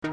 Well,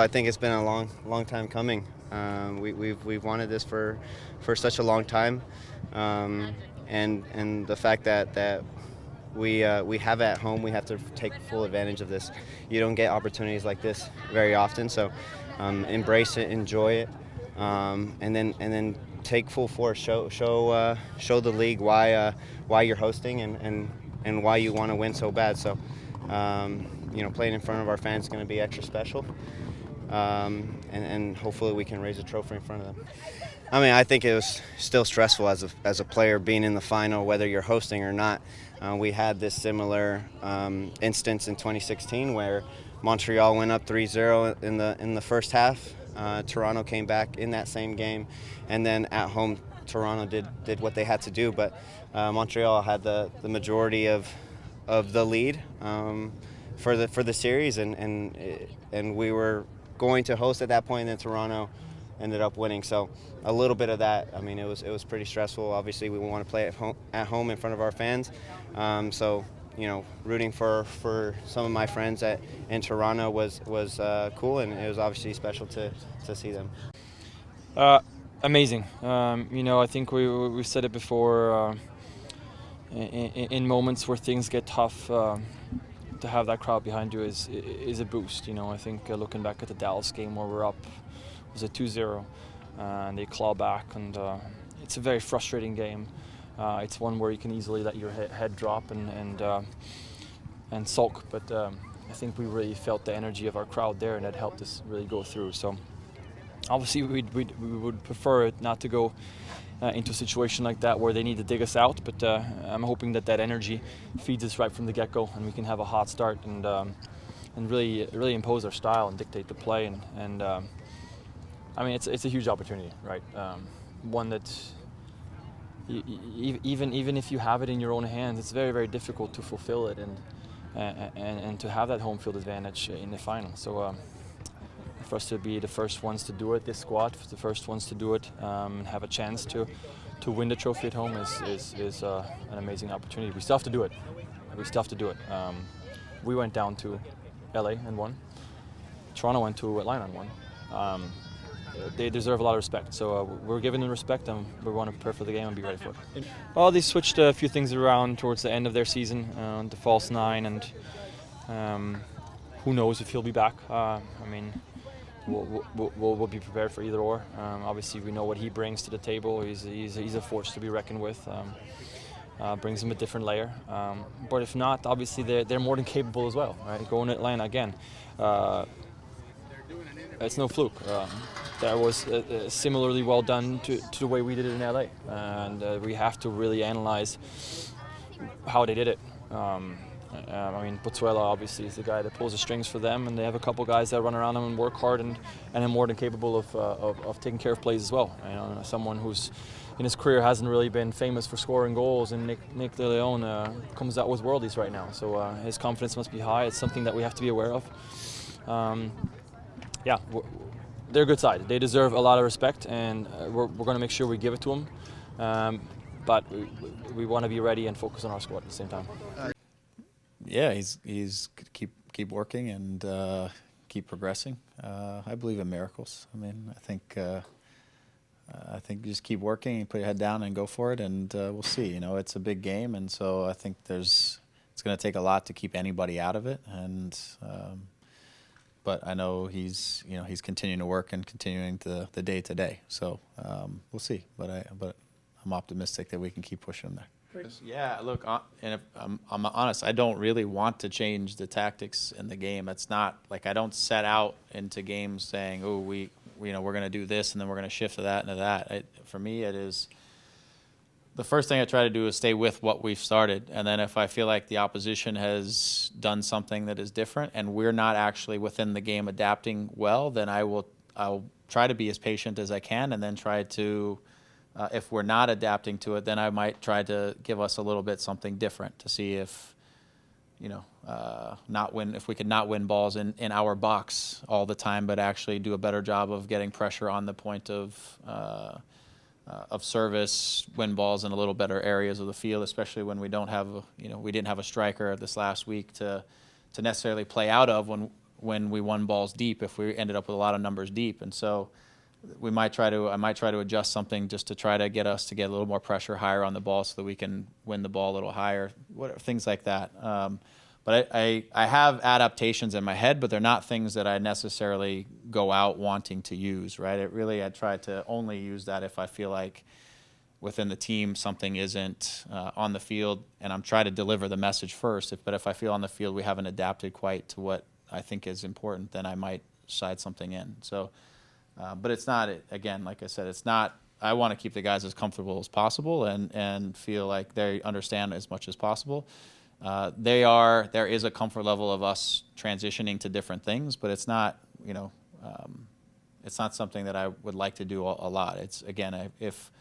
I think it's been a long time coming. We've wanted this for such a long time, and the fact that we have it at home, we have to take full advantage of this. You don't get opportunities like this very often, so embrace it, enjoy it, and then take full force. Show the league why you're hosting and why you want to win so bad. So playing in front of our fans is going to be extra special. And hopefully we can raise a trophy in front of them. I mean, I think it was still stressful as a player being in the final, whether you're hosting or not. We had this similar instance in 2016 where Montreal went up 3-0 in the first half. Toronto came back in that same game, and then at home Toronto did what they had to do, but Montreal had the majority of the lead for the series, and we were going to host at that point, and then Toronto ended up winning. So a little bit of that. I mean, it was pretty stressful. Obviously, we want to play at home in front of our fans. So rooting for some of my friends in Toronto was cool, and it was obviously special to see them. Amazing. I think we said it before. in moments where things get tough, to have that crowd behind you is a boost. You know, I think looking back at the Dallas game where we're up, was it 2-0, and they claw back, and it's a very frustrating game. It's one where you can easily let your head drop and sulk, but I think we really felt the energy of our crowd there, and that helped us really go through. So obviously we would prefer it not to go into a situation like that where they need to dig us out, but I'm hoping that energy feeds us right from the get-go, and we can have a hot start and really impose our style and dictate the play. And I mean, it's a huge opportunity, right? One that even if you have it in your own hands, it's very, very difficult to fulfill it and to have that home field advantage in the final. So for us to be the first ones to do it, this squad, the first ones to do it, and have a chance to win the trophy at home is an amazing opportunity. We still have to do it. We went down to LA and won. Toronto went to Atlanta and won. They deserve a lot of respect, so we're giving them respect, and we want to prepare for the game and be ready for it. Well, they switched a few things around towards the end of their season, the false nine, and who knows if he'll be back. I mean, we'll be prepared for either or. Obviously, we know what he brings to the table. He's a force to be reckoned with. Brings him a different layer. But if not, obviously they're more than capable as well. Right? Going to Atlanta again, it's no fluke. That was similarly well done to the way we did it in LA, and we have to really analyze how they did it. I mean, Pozuelo obviously is the guy that pulls the strings for them, and they have a couple guys that run around them and work hard and are more than capable of taking care of plays as well. You know, someone who's in his career hasn't really been famous for scoring goals, and Nick De Leon comes out with worldies right now. So his confidence must be high. It's something that we have to be aware of. Yeah, they're a good side. They deserve a lot of respect, and we're going to make sure we give it to them. But we want to be ready and focus on our squad at the same time. Yeah, he's keep working and keep progressing. I believe in miracles. I mean, I think just keep working, put your head down, and go for it, and we'll see. You know, it's a big game, and so I think it's going to take a lot to keep anybody out of it. And but I know he's continuing to work and continuing the day to day. So we'll see. But I'm optimistic that we can keep pushing him there. Yeah, look, and if I'm honest, I don't really want to change the tactics in the game. It's not like I don't set out into games saying, "Oh, we're going to do this and then we're going to shift to that and to that." For me, it is the first thing I try to do is stay with what we've started, and then if I feel like the opposition has done something that is different and we're not actually within the game adapting well, then I'll try to be as patient as I can, and then try to. If we're not adapting to it, then I might try to give us a little bit something different to see if, if we could not win balls in our box all the time, but actually do a better job of getting pressure on the point of service, win balls in a little better areas of the field, especially when we don't have, we didn't have a striker this last week to necessarily play out of when we won balls deep, if we ended up with a lot of numbers deep. And so I might try to adjust something just to try to get us to get a little more pressure higher on the ball so that we can win the ball a little higher, things like that. But I have adaptations in my head, but they're not things that I necessarily go out wanting to use, right? I try to only use that if I feel like within the team something isn't on the field, and I'm trying to deliver the message first. But if I feel on the field we haven't adapted quite to what I think is important, then I might side something in. So. But it's not, again, like I said, it's not, I want to keep the guys as comfortable as possible and feel like they understand as much as possible. There is a comfort level of us transitioning to different things, but it's not, it's not something that I would like to do a lot. It's, again, if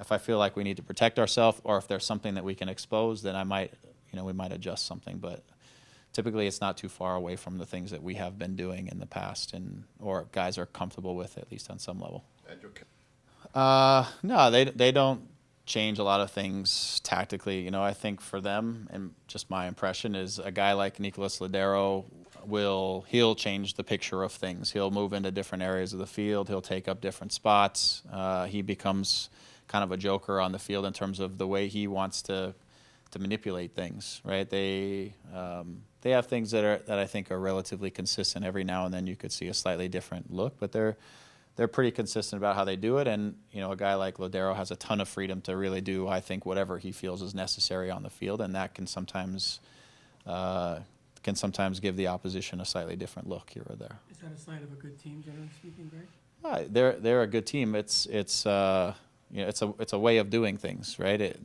I feel like we need to protect ourselves, or if there's something that we can expose, then I might, we might adjust something, but typically it's not too far away from the things that we have been doing in the past or guys are comfortable with, at least on some level. No, they don't change a lot of things tactically. I think for them, and just my impression is a guy like Nicolas Ladero he'll change the picture of things. He'll move into different areas of the field. He'll take up different spots. He becomes kind of a joker on the field in terms of the way he wants to to manipulate things, right? They have things that I think are relatively consistent. Every now and then you could see a slightly different look, but they're pretty consistent about how they do it. And a guy like Lodero has a ton of freedom to really do, I think, whatever he feels is necessary on the field, and that can sometimes give the opposition a slightly different look here or there. Is that a sign of a good team, generally speaking, Greg? They're a good team. It's a way of doing things, right?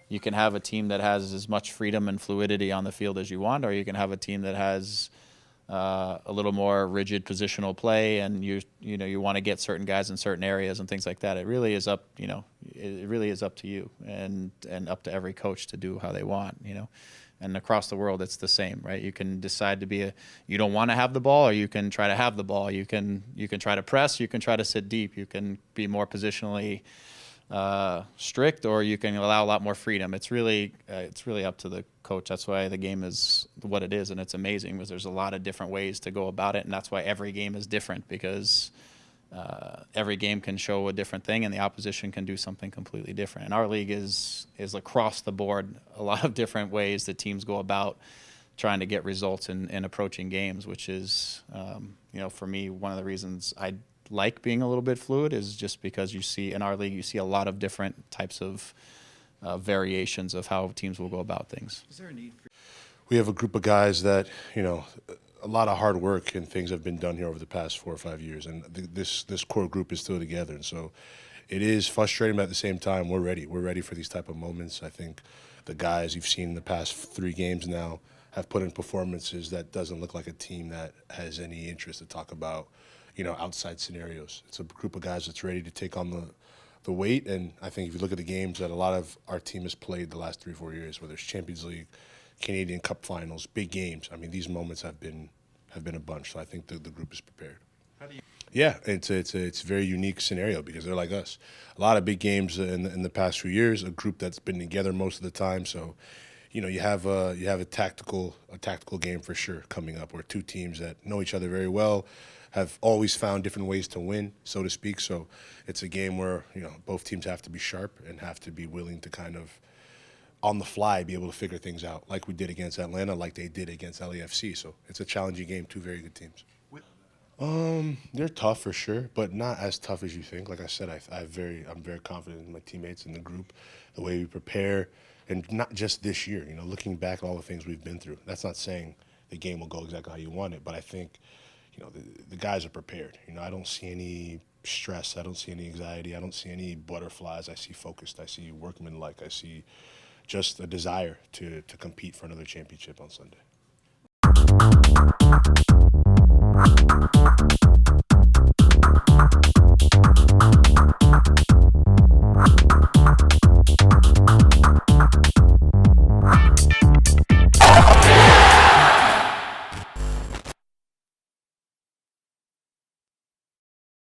You can have a team that has as much freedom and fluidity on the field as you want, or you can have a team that has a little more rigid positional play, and you want to get certain guys in certain areas and things like that. It really is up to you and up to every coach to do how they want, And across the world, it's the same, right? You can decide to you don't want to have the ball, or you can try to have the ball. You can try to press, you can try to sit deep, you can be more positionally strict, or you can allow a lot more freedom. It's really up to the coach. That's why the game is what it is, and it's amazing because there's a lot of different ways to go about it, and that's why every game is different, because every game can show a different thing, and the opposition can do something completely different. And our league is across the board a lot of different ways that teams go about trying to get results in approaching games, which is, for me, one of the reasons I like being a little bit fluid is just because in our league, you see a lot of different types of variations of how teams will go about things. Is there a need for... We have a group of guys that, a lot of hard work and things have been done here over the past 4 or 5 years, and this core group is still together. And so it is frustrating, but at the same time, we're ready. We're ready for these type of moments. I think the guys you've seen in the past 3 games now have put in performances that doesn't look like a team that has any interest to talk about, outside scenarios. It's a group of guys that's ready to take on the weight. And I think if you look at the games that a lot of our team has played the last 3-4 years, whether it's Champions League, Canadian Cup finals, big games, these moments have been a bunch. So I think the group is prepared. Yeah, it's a very unique scenario because they're like us. A lot of big games in the past few years, a group that's been together most of the time. So, you have a tactical game for sure coming up, where 2 teams that know each other very well have always found different ways to win, so to speak. So it's a game where, both teams have to be sharp and have to be willing to kind of on the fly be able to figure things out, like we did against Atlanta, like they did against LAFC. So it's a challenging game, 2 very good teams. They're tough for sure, but not as tough as you think. Like I said, I'm very confident in my teammates and the group, the way we prepare, and not just this year. Looking back at all the things we've been through. That's not saying the game will go exactly how you want it, but I think, the guys are prepared. I don't see any stress. I don't see any anxiety. I don't see any butterflies. I see focused. I see workmanlike. I see just a desire to compete for another championship on Sunday.